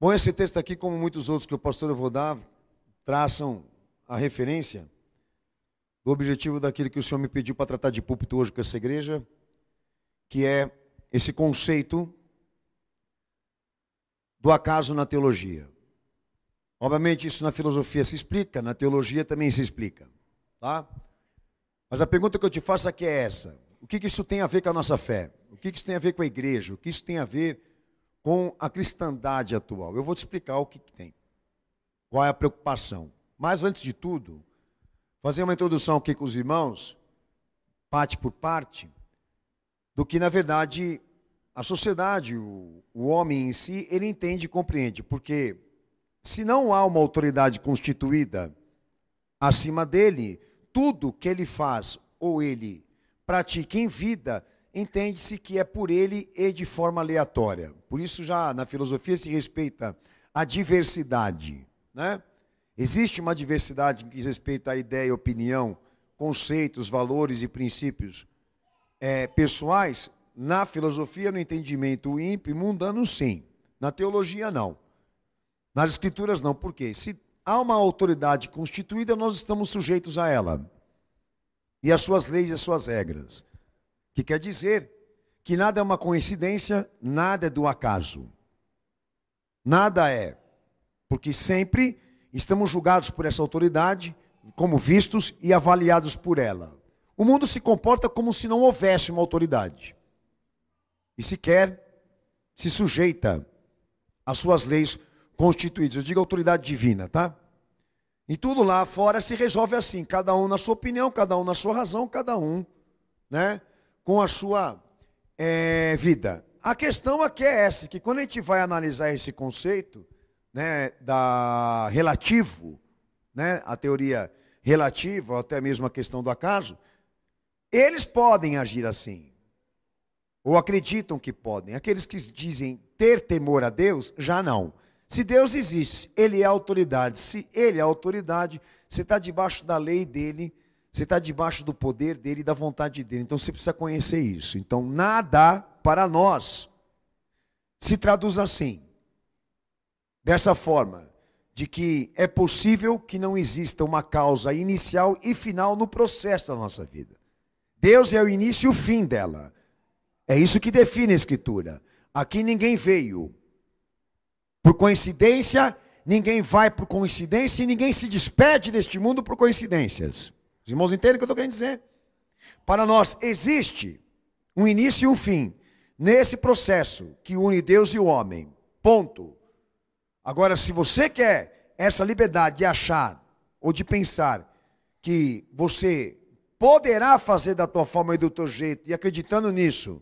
Bom, esse texto aqui, como muitos outros que o pastor eu vou dar, traçam a referência do objetivo daquilo que o Senhor me pediu para tratar de púlpito hoje com essa igreja, que é esse conceito do acaso na teologia. Obviamente isso na filosofia se explica, na teologia também se explica, tá? Mas a pergunta que eu te faço aqui é essa: o que isso tem a ver com a nossa fé? O que isso tem a ver com a igreja? O que isso tem a ver com a cristandade atual? Eu vou te explicar o que tem. Qual é a preocupação? Mas antes de tudo, fazer uma introdução aqui com os irmãos, parte por parte, do que na verdade a sociedade, o homem em si, ele entende e compreende. Porque se não há uma autoridade constituída acima dele, tudo que ele faz ou ele pratica em vida, entende-se que é por ele e de forma aleatória. Por isso já na filosofia se respeita a diversidade, né? Existe uma diversidade que diz respeito à ideia e opinião, conceitos, valores e princípios pessoais. Na filosofia, no entendimento ímpio e mundano, sim. Na teologia, não. Nas escrituras, não. Por quê? Se há uma autoridade constituída, nós estamos sujeitos a ela. E as suas leis e as suas regras. Que quer dizer que nada é uma coincidência, nada é do acaso. Nada é. Porque sempre estamos julgados por essa autoridade, como vistos e avaliados por ela. O mundo se comporta como se não houvesse uma autoridade. E sequer se sujeita às suas leis constituídas. Eu digo autoridade divina, tá? E tudo lá fora se resolve assim, cada um na sua opinião, cada um na sua razão, cada um, né, com a sua vida. A questão aqui é essa, que quando a gente vai analisar esse conceito, né, da relativo, né, a teoria relativa, ou até mesmo a questão do acaso, eles podem agir assim. Ou acreditam que podem. Aqueles que dizem ter temor a Deus, já não. Se Deus existe, Ele é autoridade. Se Ele é autoridade, você está debaixo da lei dEle, você está debaixo do poder dEle e da vontade dEle. Então você precisa conhecer isso. Então nada para nós se traduz assim. Dessa forma, de que é possível que não exista uma causa inicial e final no processo da nossa vida. Deus é o início e o fim dela. É isso que define a Escritura. Aqui ninguém veio por coincidência, ninguém vai por coincidência e ninguém se despede deste mundo por coincidências. Os irmãos entendem o que eu estou querendo dizer? Para nós existe um início e um fim nesse processo que une Deus e o homem. Ponto. Agora, se você quer essa liberdade de achar ou de pensar que você poderá fazer da tua forma e do teu jeito, e acreditando nisso,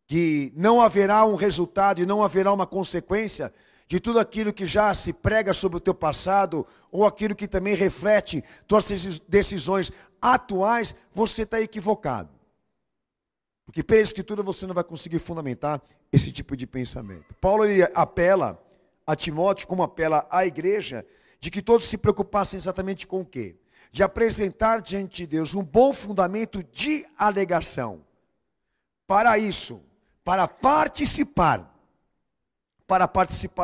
que não haverá um resultado e não haverá uma consequência de tudo aquilo que já se prega sobre o teu passado, ou aquilo que também reflete tuas decisões atuais, você está equivocado. Porque pela Escritura você não vai conseguir fundamentar esse tipo de pensamento. Paulo ele apela a Timóteo, como apela à igreja, de que todos se preocupassem exatamente com o quê? De apresentar diante de Deus um bom fundamento de alegação. Para isso, para participar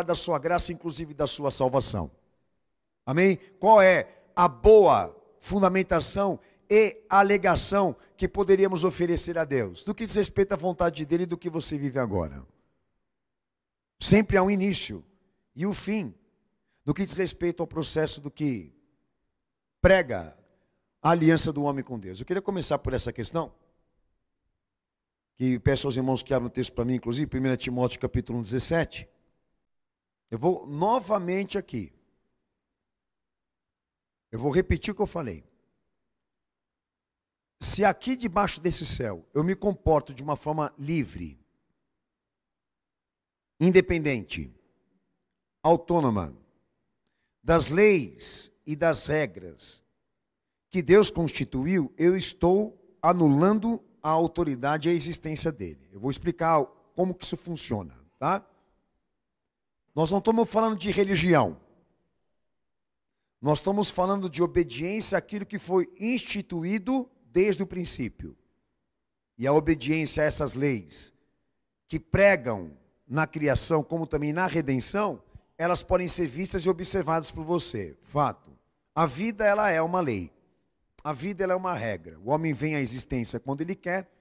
da sua graça, inclusive da sua salvação. Amém? Qual é a boa fundamentação e alegação que poderíamos oferecer a Deus? Do que diz respeito à vontade dele e do que você vive agora. Sempre há um início e o fim, do que diz respeito ao processo do que prega a aliança do homem com Deus. Eu queria começar por essa questão, que peço aos irmãos que abram o texto para mim, inclusive, 1 Timóteo capítulo 1, 17. Eu vou novamente aqui. Eu vou repetir o que eu falei. Se aqui debaixo desse céu eu me comporto de uma forma livre, independente, autônoma, das leis e das regras que Deus constituiu, eu estou anulando a autoridade e a existência dele. Eu vou explicar como que isso funciona, tá? Nós não estamos falando de religião. Nós estamos falando de obediência àquilo que foi instituído desde o princípio. E a obediência a essas leis que pregam na criação, como também na redenção, elas podem ser vistas e observadas por você. Fato. A vida, ela é uma lei. A vida, ela é uma regra. O homem vem à existência quando ele quer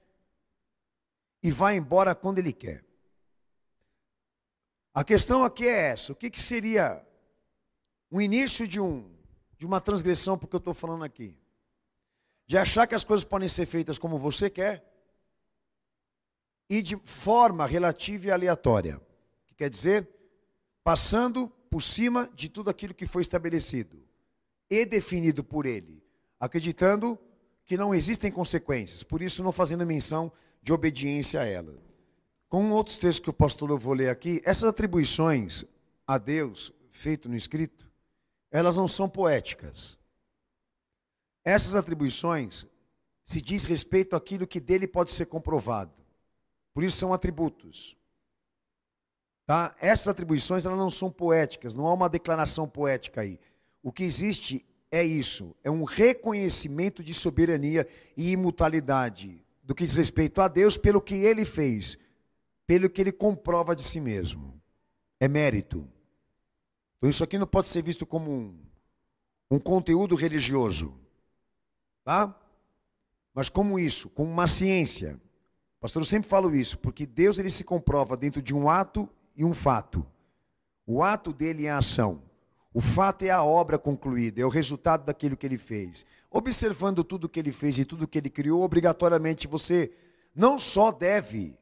e vai embora quando ele quer. A questão aqui é essa. O que seria o início de uma transgressão, porque eu estou falando aqui? De achar que as coisas podem ser feitas como você quer e de forma relativa e aleatória. Que quer dizer, passando por cima de tudo aquilo que foi estabelecido e definido por ele, acreditando que não existem consequências, por isso não fazendo menção de obediência a ela. Com outros textos que o pastor eu vou ler aqui, essas atribuições a Deus, feito no escrito, elas não são poéticas. Essas atribuições se diz respeito àquilo que dele pode ser comprovado. Por isso são atributos. Tá? Essas atribuições elas não são poéticas, não há uma declaração poética aí. O que existe é isso, é um reconhecimento de soberania e imutabilidade do que diz respeito a Deus pelo que ele fez, pelo que ele comprova de si mesmo. É mérito. Então isso aqui não pode ser visto como um conteúdo religioso, tá? Mas como isso, como uma ciência. Pastor, eu sempre falo isso, porque Deus ele se comprova dentro de um ato e um fato. O ato dele é a ação. O fato é a obra concluída, é o resultado daquilo que ele fez. Observando tudo que ele fez e tudo que ele criou, obrigatoriamente você não só deve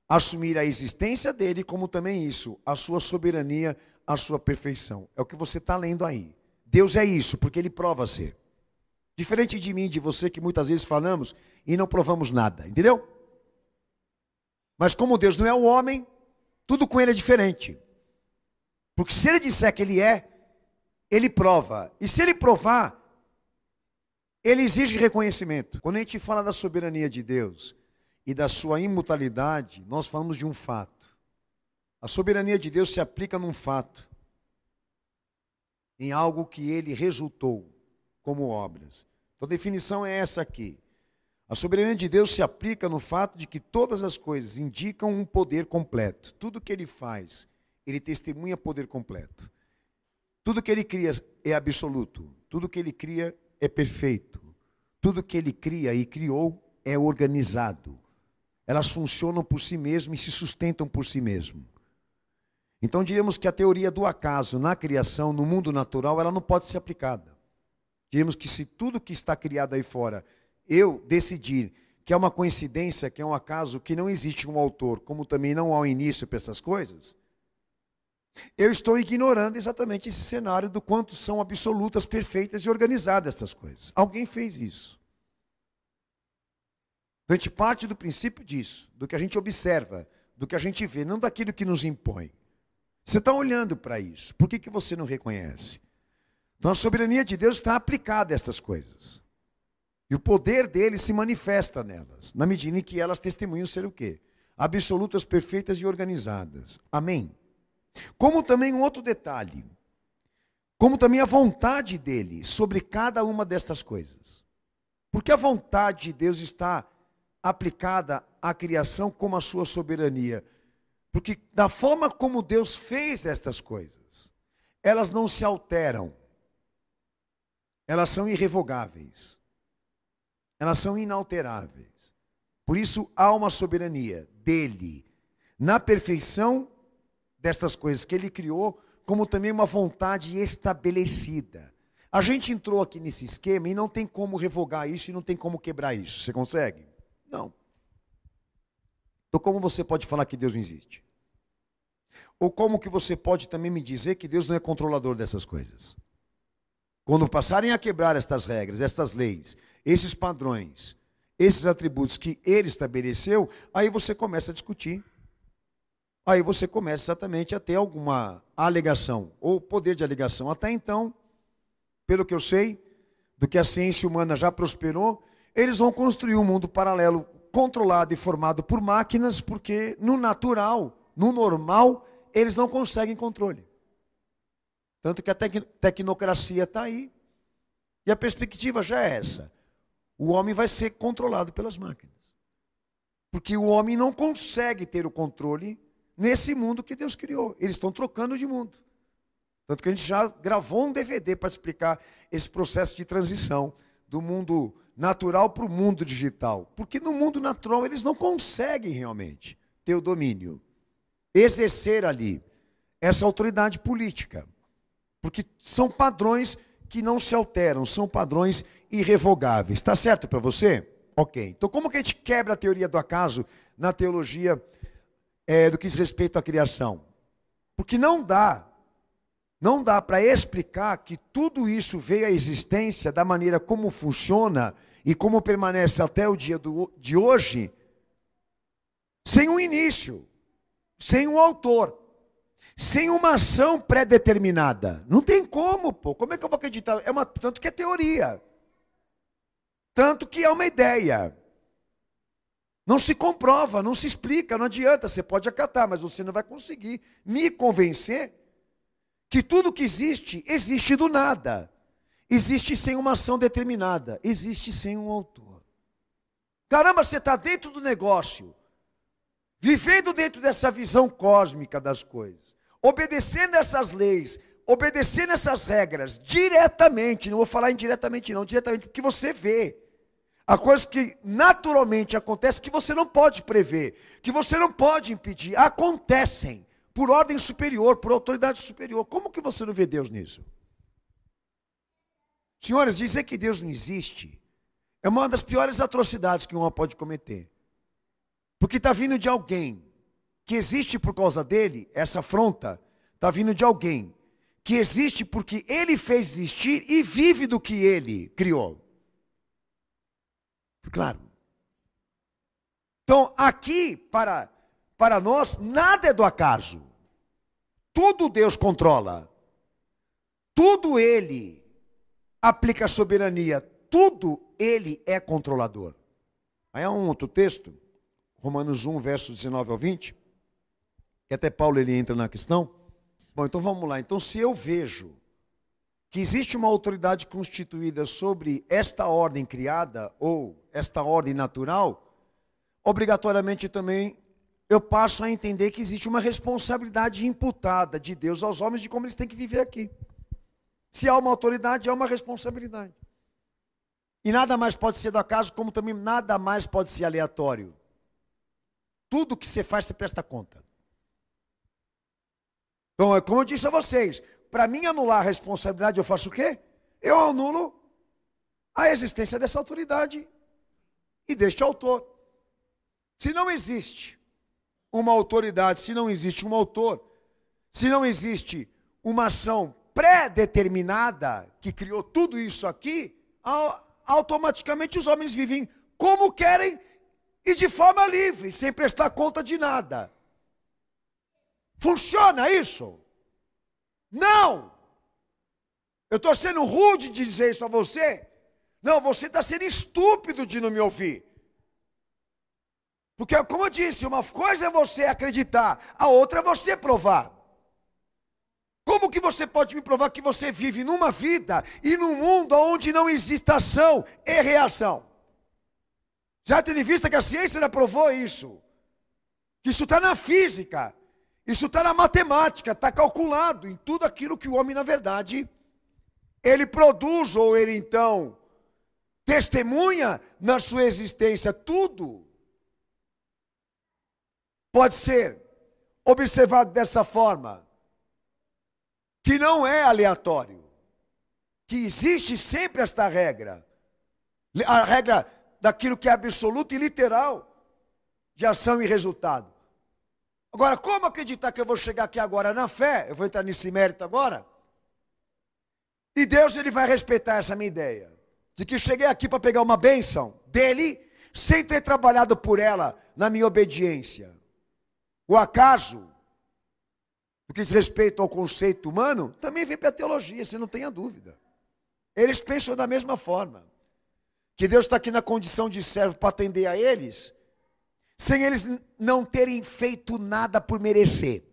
assumir a existência dele, como também isso, a sua soberania, a sua perfeição. É o que você está lendo aí. Deus é isso, porque ele prova ser. Diferente de mim, de você, que muitas vezes falamos e não provamos nada, entendeu? Mas como Deus não é o homem, tudo com ele é diferente. Porque se ele disser que ele é, ele prova. E se ele provar, ele exige reconhecimento. Quando a gente fala da soberania de Deus e da sua imutabilidade, nós falamos de um fato. A soberania de Deus se aplica num fato, em algo que ele resultou como obras. Então a definição é essa aqui. A soberania de Deus se aplica no fato de que todas as coisas indicam um poder completo. Tudo que ele faz, ele testemunha poder completo. Tudo que ele cria é absoluto. Tudo que ele cria é perfeito. Tudo que ele cria e criou é organizado. Elas funcionam por si mesmas e se sustentam por si mesmas. Então diríamos que a teoria do acaso na criação, no mundo natural, ela não pode ser aplicada. Diríamos que se tudo que está criado aí fora, eu decidir que é uma coincidência, que é um acaso, que não existe um autor, como também não há um início para essas coisas, eu estou ignorando exatamente esse cenário do quanto são absolutas, perfeitas e organizadas essas coisas. Alguém fez isso. Então a gente parte do princípio disso, do que a gente observa, do que a gente vê, não daquilo que nos impõe. Você está olhando para isso, por que você não reconhece? Então a soberania de Deus está aplicada a essas coisas. E o poder dele se manifesta nelas, na medida em que elas testemunham ser o quê? Absolutas, perfeitas e organizadas. Amém? Como também um outro detalhe, como também a vontade dele sobre cada uma destas coisas. Porque a vontade de Deus está aplicada à criação como a sua soberania. Porque da forma como Deus fez estas coisas, elas não se alteram. Elas são irrevogáveis. Elas são inalteráveis. Por isso há uma soberania dele na perfeição destas coisas que ele criou, como também uma vontade estabelecida. A gente entrou aqui nesse esquema e não tem como revogar isso e não tem como quebrar isso. Você consegue? Não. Então como você pode falar que Deus não existe? Ou como que você pode também me dizer que Deus não é controlador dessas coisas? Quando passarem a quebrar estas regras, estas leis, esses padrões, esses atributos que ele estabeleceu, aí você começa a discutir. Aí você começa exatamente a ter alguma alegação, ou poder de alegação. Até então, pelo que eu sei, do que a ciência humana já prosperou, eles vão construir um mundo paralelo, controlado e formado por máquinas, porque no natural, no normal, eles não conseguem controle. Tanto que a tecnocracia está aí, e a perspectiva já é essa. O homem vai ser controlado pelas máquinas. Porque o homem não consegue ter o controle nesse mundo que Deus criou. Eles estão trocando de mundo. Tanto que a gente já gravou um DVD para explicar esse processo de transição do mundo natural para o mundo digital. Porque no mundo natural eles não conseguem realmente ter o domínio, exercer ali essa autoridade política. Porque são padrões que não se alteram, são padrões irrevogáveis. Está certo para você? Ok. Então como que a gente quebra a teoria do acaso na teologia do que diz respeito à criação? Porque não dá para explicar que tudo isso veio à existência da maneira como funciona e como permanece até o dia de hoje, sem um início, sem um autor, sem uma ação pré-determinada. Não tem como, pô. Como é que eu vou acreditar? Tanto que é teoria. Tanto que é uma ideia. Não se comprova, não se explica, não adianta. Você pode acatar, mas você não vai conseguir me convencer que tudo que existe, existe do nada. Existe sem uma ação determinada. Existe sem um autor. Caramba, você está dentro do negócio, vivendo dentro dessa visão cósmica das coisas, obedecendo essas leis, obedecendo essas regras, diretamente, não vou falar indiretamente não, diretamente, porque você vê. Há coisas que naturalmente acontecem que você não pode prever, que você não pode impedir, acontecem por ordem superior, por autoridade superior. Como que você não vê Deus nisso? Senhores, dizer que Deus não existe é uma das piores atrocidades que um homem pode cometer. Porque está vindo de alguém que existe por causa dele, essa afronta está vindo de alguém que existe porque ele fez existir e vive do que ele criou. Claro. Então, aqui, para nós, nada é do acaso. Tudo Deus controla. Tudo Ele aplica soberania. Tudo Ele é controlador. Aí há um outro texto, Romanos 1, versos 19 ao 20, que até Paulo ele entra na questão. Bom, então vamos lá. Então, se eu vejo que existe uma autoridade constituída sobre esta ordem criada, ou esta ordem natural, obrigatoriamente também eu passo a entender que existe uma responsabilidade imputada de Deus aos homens de como eles têm que viver aqui. Se há uma autoridade, há uma responsabilidade. E nada mais pode ser do acaso, como também nada mais pode ser aleatório. Tudo que você faz, você presta conta. Então, é como eu disse a vocês, para mim anular a responsabilidade, eu faço o quê? Eu anulo a existência dessa autoridade e deste autor. Se não existe uma autoridade, se não existe um autor, se não existe uma ação pré-determinada que criou tudo isso aqui, automaticamente os homens vivem como querem e de forma livre, sem prestar conta de nada. Funciona isso? Não! Eu estou sendo rude de dizer isso a você? Não, você está sendo estúpido de não me ouvir. Porque, como eu disse, uma coisa é você acreditar, a outra é você provar. Como que você pode me provar que você vive numa vida e num mundo onde não existe ação e reação? Já tendo em vista que a ciência já provou isso. Que isso está na física, isso está na matemática, está calculado em tudo aquilo que o homem, na verdade, ele produz ou ele então testemunha na sua existência. Tudo pode ser observado dessa forma, que não é aleatório, que existe sempre esta regra, a regra daquilo que é absoluto e literal, de ação e resultado. Agora, como acreditar que eu vou chegar aqui agora na fé, eu vou entrar nesse mérito agora, e Deus ele vai respeitar essa minha ideia, de que cheguei aqui para pegar uma bênção dele, sem ter trabalhado por ela na minha obediência. O acaso, no que diz respeito ao conceito humano, também vem para a teologia, você não tenha dúvida. Eles pensam da mesma forma. Que Deus está aqui na condição de servo para atender a eles, sem eles não terem feito nada por merecer.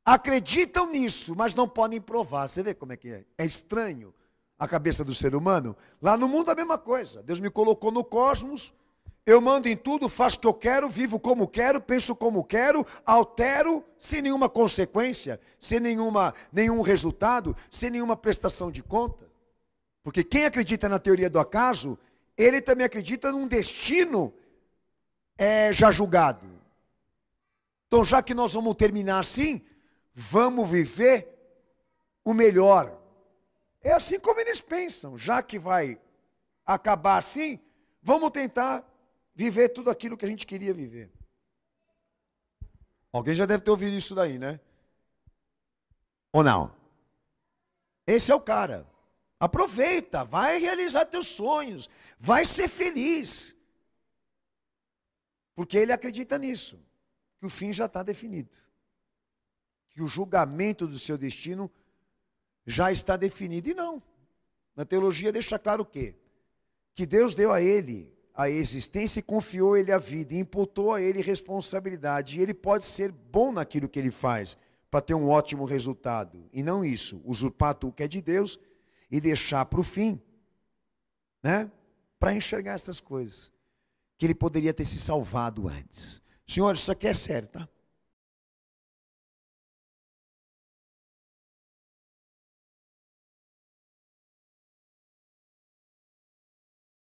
Acreditam nisso, mas não podem provar. Você vê como é que é? É estranho a cabeça do ser humano. Lá no mundo a mesma coisa. Deus me colocou no cosmos, eu mando em tudo, faço o que eu quero, vivo como quero, penso como quero, altero sem nenhuma consequência, sem nenhum resultado, sem nenhuma prestação de conta. Porque quem acredita na teoria do acaso, ele também acredita num destino já julgado. Então, já que nós vamos terminar assim, vamos viver o melhor. É assim como eles pensam. Já que vai acabar assim, vamos tentar viver tudo aquilo que a gente queria viver. Alguém já deve ter ouvido isso daí, né? Ou não? Esse é o cara. Aproveita, vai realizar teus sonhos, vai ser feliz. Porque ele acredita nisso, que o fim já está definido. Que o julgamento do seu destino já está definido. E não. Na teologia deixa claro o quê? Que Deus deu a ele a existência e confiou a ele a vida, e imputou a ele responsabilidade. E ele pode ser bom naquilo que ele faz, para ter um ótimo resultado. E não isso, usurpar tudo que é de Deus e deixar para o fim, né? Para enxergar essas coisas. Que ele poderia ter se salvado antes. Senhores, isso aqui é sério, tá?